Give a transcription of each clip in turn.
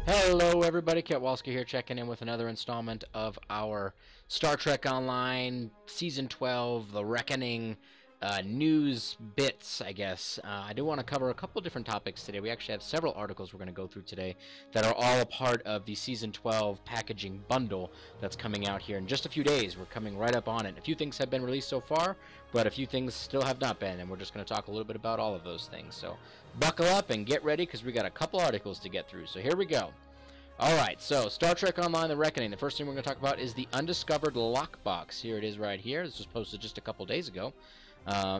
Hello everybody, Ketwalski here, checking in with another installment of our Star Trek Online Season 12, The Reckoning, news bits, I guess. I do want to cover a couple different topics today. We actually have several articles we're going to go through today that are all a part of the Season 12 packaging bundle that's coming out here in just a few days. We're coming right up on it. A few things have been released so far, but a few things still have not been, and we're just going to talk a little bit about all of those things. So buckle up and get ready, because we got a couple articles to get through. So here we go. Alright, so Star Trek Online The Reckoning. The first thing we're going to talk about is the undiscovered lockbox. Here it is right here. This was posted just a couple days ago.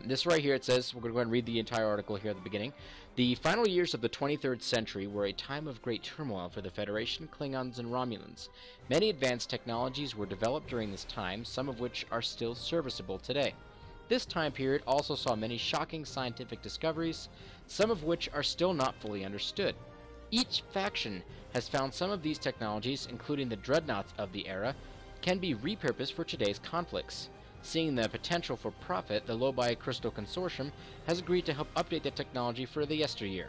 This right here, it says, we're going to go ahead and read the entire article here at the beginning. The final years of the 23rd century were a time of great turmoil for the Federation, Klingons, and Romulans. Many advanced technologies were developed during this time, some of which are still serviceable today. This time period also saw many shocking scientific discoveries, some of which are still not fully understood. Each faction has found some of these technologies, including the dreadnoughts of the era, can be repurposed for today's conflicts. Seeing the potential for profit, the Lobi Crystal Consortium has agreed to help update the technology for the yesteryear,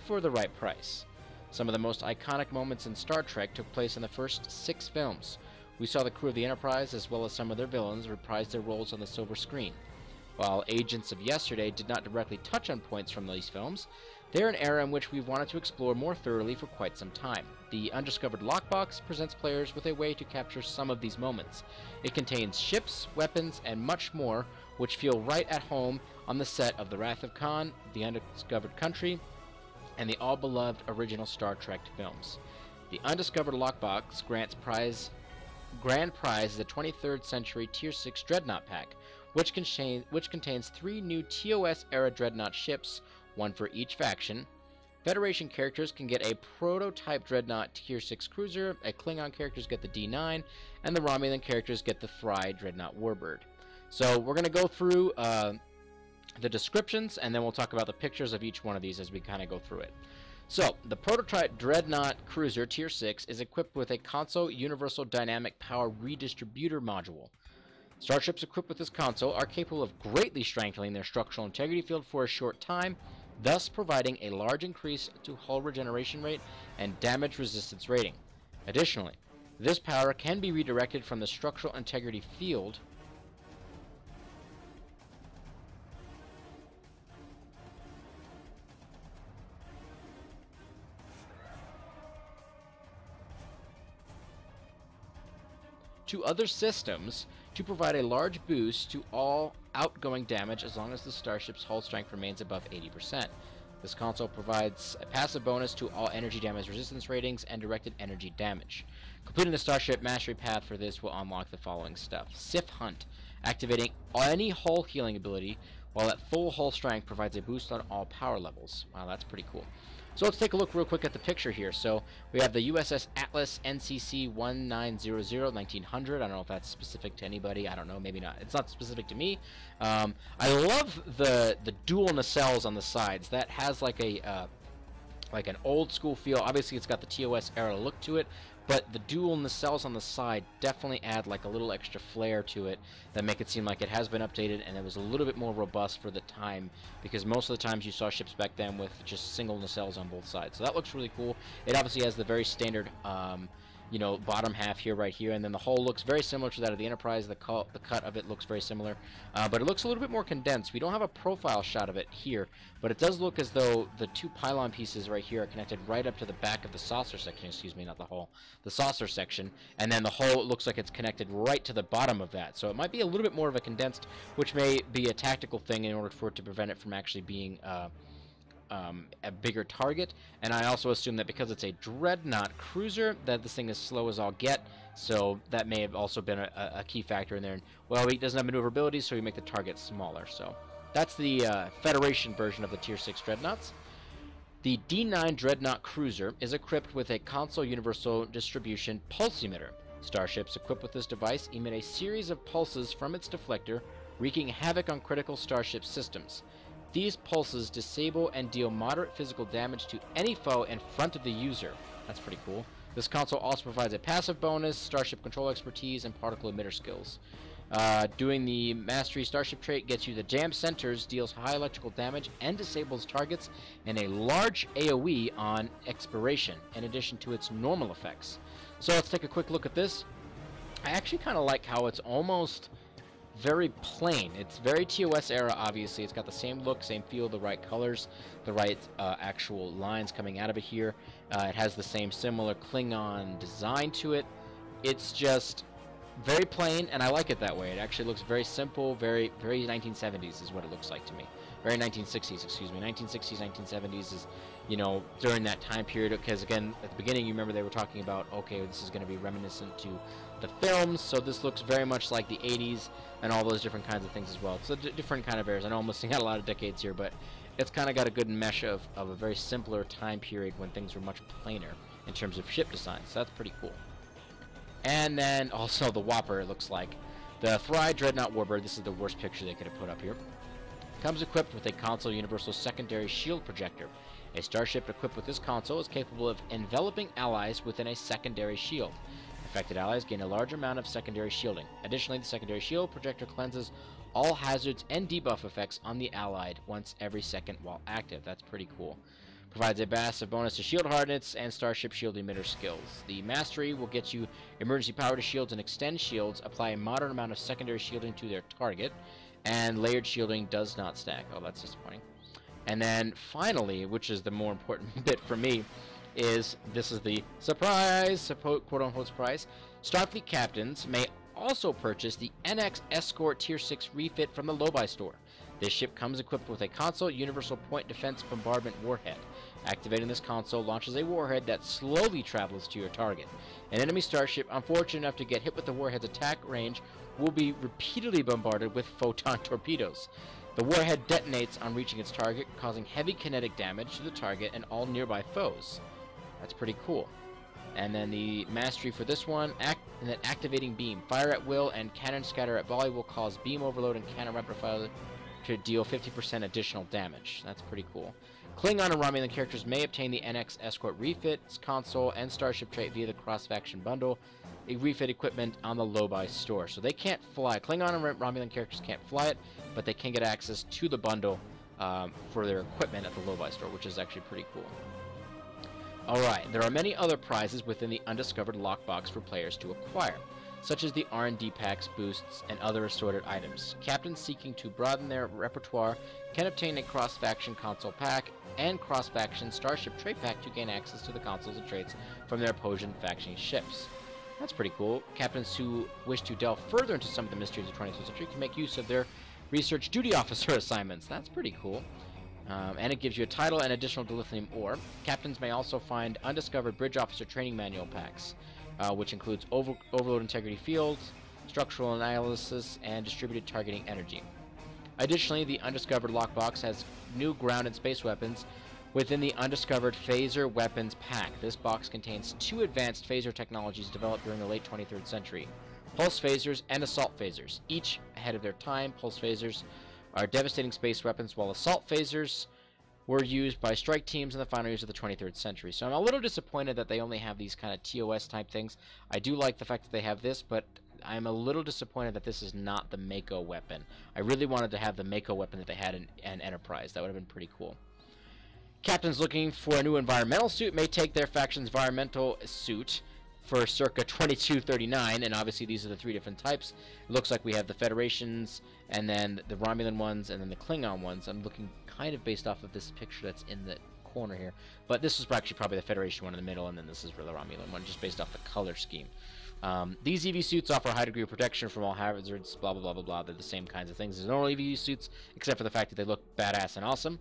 for the right price. Some of the most iconic moments in Star Trek took place in the first 6 films. We saw the crew of the Enterprise, as well as some of their villains, reprise their roles on the silver screen. While Agents of Yesterday did not directly touch on points from these films, they're an era in which we've wanted to explore more thoroughly for quite some time. The Undiscovered Lockbox presents players with a way to capture some of these moments. It contains ships, weapons, and much more, which feel right at home on the set of The Wrath of Khan, The Undiscovered Country, and the all-beloved original Star Trek films. The Undiscovered Lockbox grand prize is the 23rd Century Tier 6 Dreadnought Pack, which contains 3 new TOS-era Dreadnought ships, one for each faction. Federation characters can get a prototype Dreadnought Tier 6 cruiser, Klingon characters get the D9, and the Romulan characters get the Fry Dreadnought Warbird. So we're going to go through the descriptions, and then we'll talk about the pictures of each one of these as we kind of go through it. So, the prototype Dreadnought Cruiser Tier 6 is equipped with a console Universal Dynamic Power Redistributor module. Starships equipped with this console are capable of greatly strengthening their structural integrity field for a short time, thus providing a large increase to hull regeneration rate and damage resistance rating. Additionally, this power can be redirected from the structural integrity field to other systems to provide a large boost to all outgoing damage as long as the starship's hull strength remains above 80%. This console provides a passive bonus to all energy damage resistance ratings and directed energy damage. Completing the starship mastery path for this will unlock the following stuff. Sif Hunt, activating any hull healing ability while at full hull strength provides a boost on all power levels. Wow, that's pretty cool. So let's take a look real quick at the picture here. So we have the USS Atlas NCC 1900. I don't know if that's specific to anybody. I don't know. Maybe not. It's not specific to me. I love the dual nacelles on the sides. That has like an old school feel. Obviously, it's got the TOS era look to it, but the dual nacelles on the side definitely add like a little extra flair to it that make it seem like it has been updated and it was a little bit more robust for the time, because most of the times you saw ships back then with just single nacelles on both sides. So that looks really cool. It obviously has the very standard you know, bottom half here, right here, and then the hull looks very similar to that of the Enterprise. The cut of it looks very similar, but it looks a little bit more condensed. We don't have a profile shot of it here, but it does look as though the 2 pylon pieces right here are connected right up to the back of the saucer section. Excuse me, not the hull, the saucer section, and then the hull looks like it's connected right to the bottom of that. So it might be a little bit more of a condensed, which may be a tactical thing in order for it to prevent it from actually being a bigger target. And I also assume that because it's a Dreadnought cruiser, that this thing is slow as all get, so that may have also been a key factor in there. And, well, he doesn't have maneuverability, so we make the target smaller. So that's the Federation version of the Tier 6 Dreadnoughts. The D9 Dreadnought cruiser is equipped with a console Universal Distribution pulse emitter. Starships equipped with this device emit a series of pulses from its deflector, wreaking havoc on critical starship systems. These pulses disable and deal moderate physical damage to any foe in front of the user. That's pretty cool. This console also provides a passive bonus, starship control expertise, and particle emitter skills. Doing the Mastery Starship trait gets you the Jam Centers, deals high electrical damage, and disables targets in a large AoE on expiration, in addition to its normal effects. So let's take a quick look at this. I actually kind of like how it's almost very plain. It's very TOS era, obviously. It's got the same look, same feel, the right colors, the right actual lines coming out of it here. It has the same similar Klingon design to it. It's just very plain, and I like it that way. It actually looks very simple, very 1970s is what it looks like to me. Very 1960s, excuse me. 1960s, 1970s is, you know, during that time period, because again, at the beginning, you remember they were talking about, okay, this is going to be reminiscent to the films, so this looks very much like the 80s and all those different kinds of things as well. It's a different kind of eras. I know I'm listing out a lot of decades here, but it's kind of got a good mesh of a very simpler time period when things were much plainer in terms of ship design, so that's pretty cool. And then also the Whopper, it looks like. The Thry Dreadnought Warbird, this is the worst picture they could have put up here, comes equipped with a console universal secondary shield projector. A starship equipped with this console is capable of enveloping allies within a secondary shield. Affected allies gain a large amount of secondary shielding. Additionally, the secondary shield projector cleanses all hazards and debuff effects on the allied once every second while active. That's pretty cool. Provides a massive bonus to shield hardness and starship shield emitter skills. The Mastery will get you emergency power to shields and extend shields, apply a moderate amount of secondary shielding to their target, and layered shielding does not stack. Oh, that's disappointing. And then finally, which is the more important bit for me, is this is the surprise, quote-unquote surprise. Starfleet captains may also purchase the NX Escort Tier 6 refit from the Lobi store. This ship comes equipped with a console universal point defense bombardment warhead. Activating this console launches a warhead that slowly travels to your target. An enemy starship unfortunate enough to get hit with the warhead's attack range will be repeatedly bombarded with photon torpedoes. The warhead detonates on reaching its target, causing heavy kinetic damage to the target and all nearby foes. That's pretty cool. And then the Mastery for this one, activating beam. Fire at will and cannon scatter at volley will cause beam overload and cannon rapid fire to deal 50% additional damage. That's pretty cool. Klingon and Romulan characters may obtain the NX Escort refits, console, and starship trait via the cross-faction bundle, a refit equipment on the Lobi store. So they can't fly. Klingon and Romulan characters can't fly it, but they can get access to the bundle for their equipment at the Lobi store, which is actually pretty cool. Alright, there are many other prizes within the undiscovered lockbox for players to acquire, such as the R&D packs, boosts, and other assorted items. Captains seeking to broaden their repertoire can obtain a cross-faction console pack and cross-faction starship trait pack to gain access to the consoles and traits from their opposing faction ships. That's pretty cool. Captains who wish to delve further into some of the mysteries of the 21st century can make use of their research duty officer assignments. That's pretty cool. And it gives you a title and additional dilithium ore. Captains may also find undiscovered bridge officer training manual packs, which includes overload integrity fields, structural analysis, and distributed targeting energy. Additionally, the undiscovered lockbox has new ground and space weapons within the undiscovered phaser weapons pack. This box contains 2 advanced phaser technologies developed during the late 23rd century: pulse phasers and assault phasers, each ahead of their time. Pulse phasers are devastating space weapons, while assault phasers were used by strike teams in the final years of the 23rd century. So I'm a little disappointed that they only have these kind of TOS type things. I do like the fact that they have this, but I'm a little disappointed that this is not the Mako weapon. I really wanted to have the Mako weapon that they had in Enterprise. That would have been pretty cool. Captains looking for a new environmental suit may take their faction's environmental suit for circa 2239, and obviously these are the 3 different types. It looks like we have the Federations, and then the Romulan ones, and then the Klingon ones. I'm looking kind of based off of this picture that's in the corner here, but this is actually probably the Federation one in the middle, and then this is for the Romulan one, just based off the color scheme. These EV suits offer a high degree of protection from all hazards, blah blah blah blah blah. They're the same kinds of things as normal EV suits, except for the fact that they look badass and awesome.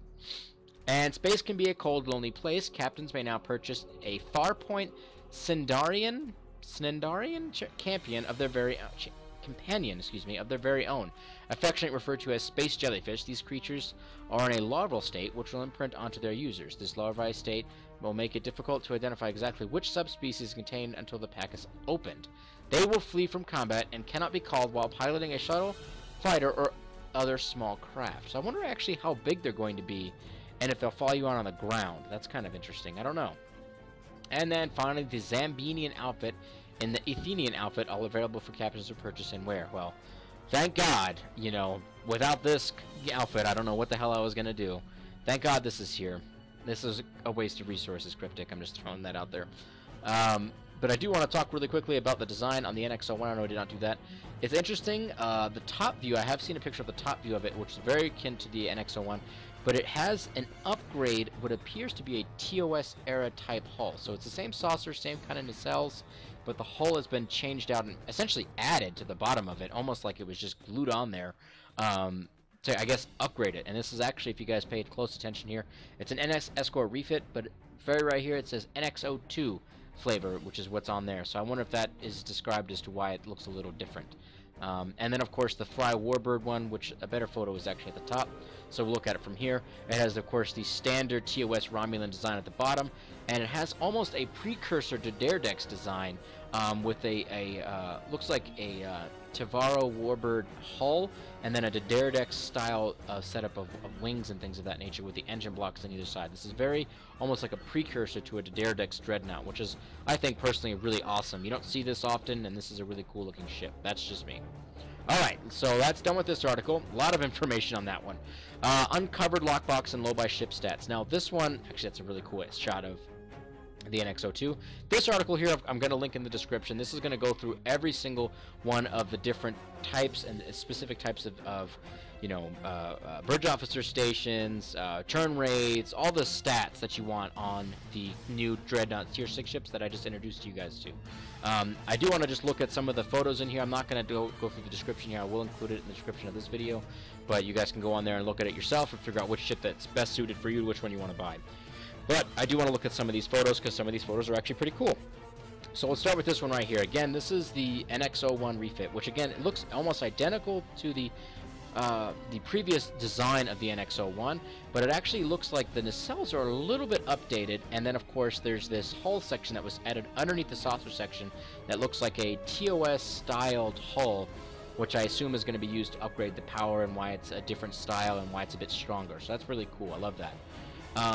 And space can be a cold, lonely place. Captains may now purchase a Farpoint Snendarian champion of their very companion, of their very own. Affectionately referred to as space jellyfish, these creatures are in a larval state which will imprint onto their users. This larvae state will make it difficult to identify exactly which subspecies is contained until the pack is opened. They will flee from combat and cannot be called while piloting a shuttle, fighter, or other small craft. So I wonder actually how big they're going to be, and if they'll follow you on the ground. That's kind of interesting. I don't know. And then finally, the Zambinian outfit and the Athenian outfit, all available for captains to purchase and wear. Well, Thank God, you know, without this outfit, I don't know what the hell I was going to do. Thank God this is here. This is a waste of resources, Cryptic. I'm just throwing that out there. But I do want to talk really quickly about the design on the NX-01. I know I did not do that. It's interesting. The top view, I have seen a picture of the top view of it, which is very akin to the NX-01, but it has an upgrade, what appears to be a TOS era type hull. So it's the same saucer, same kind of nacelles, but the hull has been changed out and essentially added to the bottom of it, almost like it was just glued on there. To, I guess, upgrade it. And this is actually, if you guys paid close attention here, it's an NX-01 refit, but very right here it says NX-02 flavor, which is what's on there. So I wonder if that is described as to why it looks a little different. And then, of course, the Fry Warbird one, which a better photo is actually at the top. So we'll look at it from here. It has, of course, the standard TOS Romulan design at the bottom, and it has almost a precursor to Daredex design with looks like a Tavaro Warbird hull, and then a Daredex style setup of wings and things of that nature with the engine blocks on either side. This is very almost like a precursor to a Daredex Dreadnought, which is, I think, personally really awesome. You don't see this often, and this is a really cool looking ship. That's just me. Alright, so that's done with this article. A lot of information on that one. Uncovered lockbox and low-buy ship stats. Now, this one, actually, that's a really cool shot of the NX-02. This article here, I'm going to link in the description. This is going to go through every single one of the different types and specific types of you know, bridge officer stations, turn rates, all the stats that you want on the new Dreadnought Tier 6 ships that I just introduced you guys to. I do want to just look at some of the photos in here. I'm not going to go through the description here. I will include it in the description of this video, but you guys can go on there and look at it yourself and figure out which ship that's best suited for you, which one you want to buy. But I do want to look at some of these photos because some of these photos are actually pretty cool. So let's start with this one right here. Again, this is the NX-01 refit, which again, it looks almost identical to the previous design of the NX-01, but it actually looks like the nacelles are a little bit updated, and then of course there's this hull section that was added underneath the saucer section that looks like a TOS styled hull, which I assume is going to be used to upgrade the power and why it's a different style and why it's a bit stronger. So that's really cool. I love that.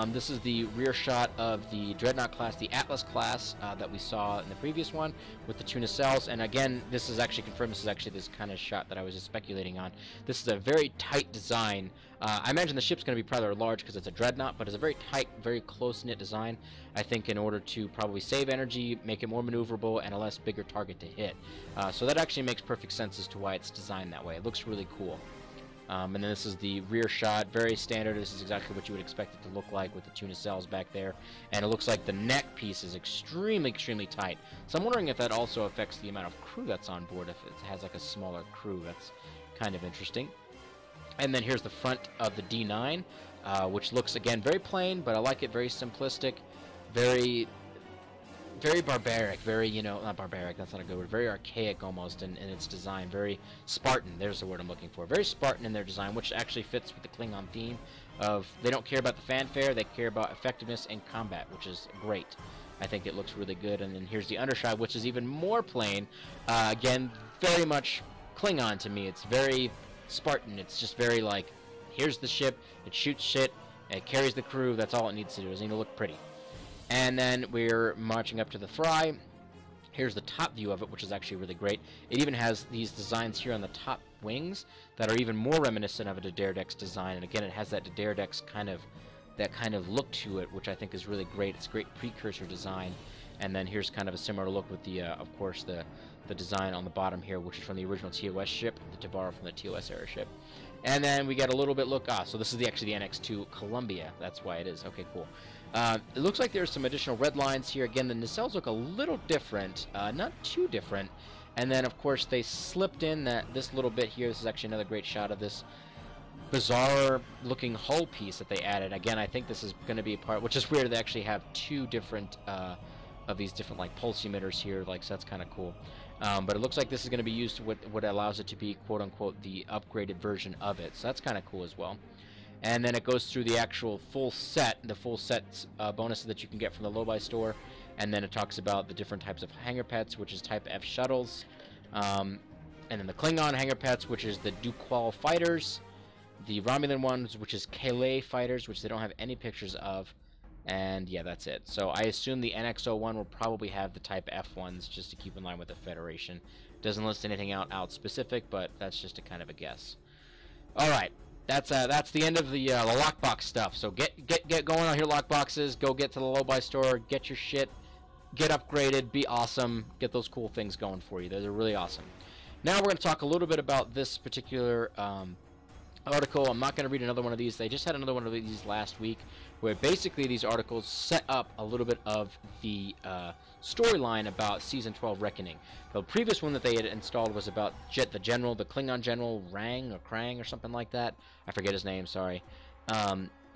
This is the rear shot of the Dreadnought class, the Atlas class that we saw in the previous one with the two nacelles. And again, this is actually confirmed. This is actually this kind of shot that I was just speculating on. This is a very tight design. I imagine the ship's going to be rather large because it's a Dreadnought, but it's a very tight, very close-knit design, I think, in order to probably save energy, make it more maneuverable, and a less bigger target to hit. So that actually makes perfect sense as to why it's designed that way. It looks really cool. And then this is the rear shot, very standard. This is exactly what you would expect it to look like with the two nacelles back there. And it looks like the neck piece is extremely, extremely tight. So I'm wondering if that also affects the amount of crew that's on board, if it has like a smaller crew. That's kind of interesting. And then here's the front of the D9, which looks, again, very plain, but I like it, very simplistic, very barbaric, very, you know, not barbaric, that's not a good word, very archaic almost in its design, very Spartan, there's the word I'm looking for, very Spartan in their design, which actually fits with the Klingon theme of they don't care about the fanfare, they care about effectiveness and combat, which is great. I think it looks really good. And then here's the undershot, which is even more plain, again, very much Klingon to me. It's very Spartan, it's just very like, here's the ship, it shoots shit, it carries the crew, that's all it needs to do, it doesn't even look pretty. And then we're marching up to the Fry. Here's the top view of it, which is actually really great. It even has these designs here on the top wings that are even more reminiscent of a Daredex design. And again, it has that Daredex kind of look to it, which I think is really great. It's a great precursor design. And then here's kind of a similar look with the, of course, the design on the bottom here, which is from the original TOS ship, the Tavaro from the TOS era ship. And then we get a little bit look, so this is actually the NX-2 Columbia. That's why it is. Okay, cool. It looks like there's some additional red lines here. Again, the nacelles look a little different, not too different. And then, of course, they slipped in this little bit here. This is actually another great shot of this bizarre-looking hull piece that they added. Again, I think this is going to be a part, which is weird. They actually have two different of these different like pulse emitters here. Like, so that's kind of cool. But it looks like this is going to be used with what allows it to be, quote-unquote, the upgraded version of it. So that's kind of cool as well. And then it goes through the actual full set, bonuses that you can get from the low-buy store. And then it talks about the different types of hangar pets, which is Type F shuttles. And then the Klingon hangar pets, which is the Duqual fighters. The Romulan ones, which is Calais fighters, which they don't have any pictures of. And yeah, that's it. So I assume the NX-01 will probably have the Type F ones, just to keep in line with the Federation. Doesn't list anything out specific, but that's just a kind of a guess. All right, that's the end of the lockbox stuff. So get going on your lockboxes. Go get to the low buy store. Get your shit. Get upgraded. Be awesome. Get those cool things going for you. They're really awesome. Now we're going to talk a little bit about this particular article. I'm not going to read another one of these. They just had another one of these last week, where basically these articles set up a little bit of the storyline about Season 12 Reckoning. The previous one that they had installed was about the general, the Klingon general, Rang or Krang or something like that. I forget his name, sorry.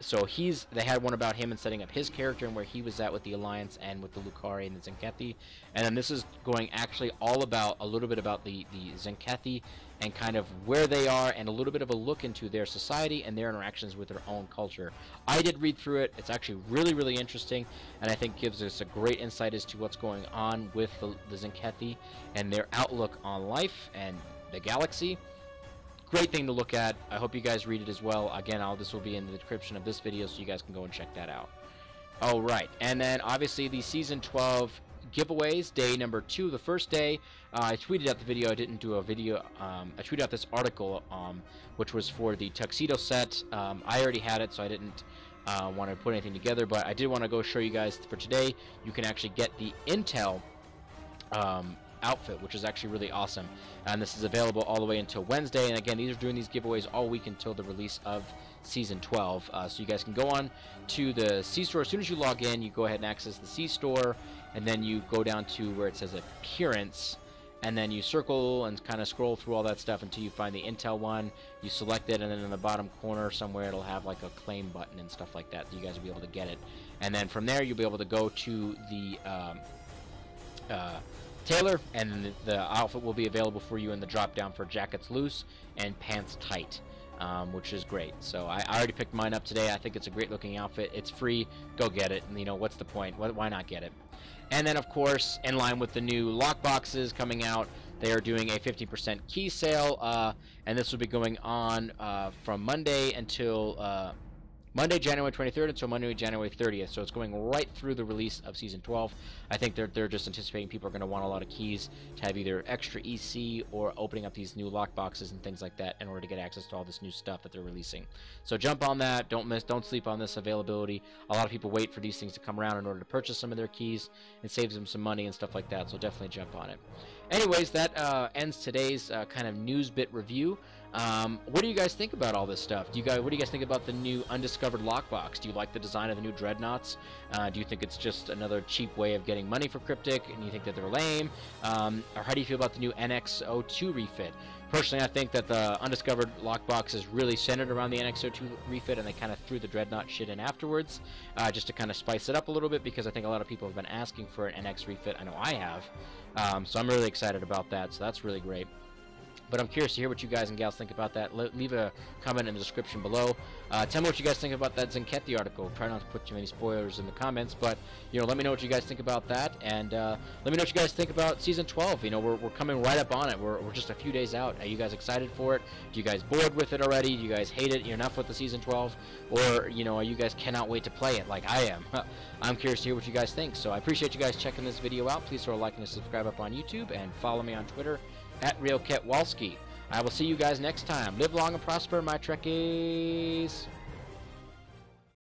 So they had one about him and setting up his character and where he was at with the Alliance and with the Lucari and the Zenkethi. And then this is going actually all about, a little bit about the Zenkethi and kind of where they are and a little bit of a look into their society and their interactions with their own culture. I did read through it. It's actually really, really interesting, and I think gives us a great insight as to what's going on with the Zenkethi and their outlook on life and the galaxy. Great thing to look at. I hope you guys read it as well. Again, this will be in the description of this video, so you guys can go and check that out. All right, and then obviously the Season 12 giveaways, day number 2, the first day. I tweeted out the video. I didn't do a video. I tweeted out this article, which was for the tuxedo set. I already had it, so I didn't want to put anything together, but I did want to go show you guys for today. You can actually get the Intel outfit, which is actually really awesome, and this is available all the way until Wednesday. And again, these are doing these giveaways all week until the release of Season 12, so you guys can go on to the C store. As soon as you log in, you go ahead and access the C store, and then you go down to where it says appearance, and then you circle and kind of scroll through all that stuff until you find the Intel one. You select it, and then in the bottom corner somewhere it'll have like a claim button and stuff like that, so you guys will be able to get it. And then from there you'll be able to go to the tailor, and the outfit will be available for you in the drop down for jackets loose and pants tight, which is great. So I already picked mine up today. I think it's a great looking outfit. It's free. Go get it. And, you know, what's the point? Why not get it? And then, of course, in line with the new lockboxes coming out, they are doing a 50% key sale, and this will be going on from Monday until Monday, January 23rd until Monday, January 30th. So it's going right through the release of Season 12. I think they're just anticipating people are going to want a lot of keys to have either extra EC or opening up these new lock boxes and things like that in order to get access to all this new stuff that they're releasing. So jump on that. Don't sleep on this availability. A lot of people wait for these things to come around in order to purchase some of their keys. It saves them some money and stuff like that. So definitely jump on it. Anyways, that ends today's kind of news bit review. What do you guys think about all this stuff? What do you guys think about the new undiscovered lockbox? Do you like the design of the new dreadnoughts? Do you think it's just another cheap way of getting money for Cryptic, and you think that they're lame? Or how do you feel about the new NX-02 refit? Personally, I think that the undiscovered lockbox is really centered around the NX-02 refit, and they kind of threw the dreadnought shit in afterwards, just to kind of spice it up a little bit, because I think a lot of people have been asking for an NX refit. I know I have. So I'm really excited about that, so that's really great. But I'm curious to hear what you guys and gals think about that. Leave a comment in the description below. Tell me what you guys think about that Zenkethi article. Try not to put too many spoilers in the comments, but you know, let me know what you guys think about that, and let me know what you guys think about Season 12. You know, we're coming right up on it. We're just a few days out. Are you guys excited for it? Do you guys bored with it already? Do you guys hate it? You're enough with the Season 12, or you know, are you guys cannot wait to play it like I am? I'm curious to hear what you guys think. So I appreciate you guys checking this video out. Please throw a like and a subscribe up on YouTube, and follow me on Twitter @RealKetWalski. I will see you guys next time. Live long and prosper, my Trekkies.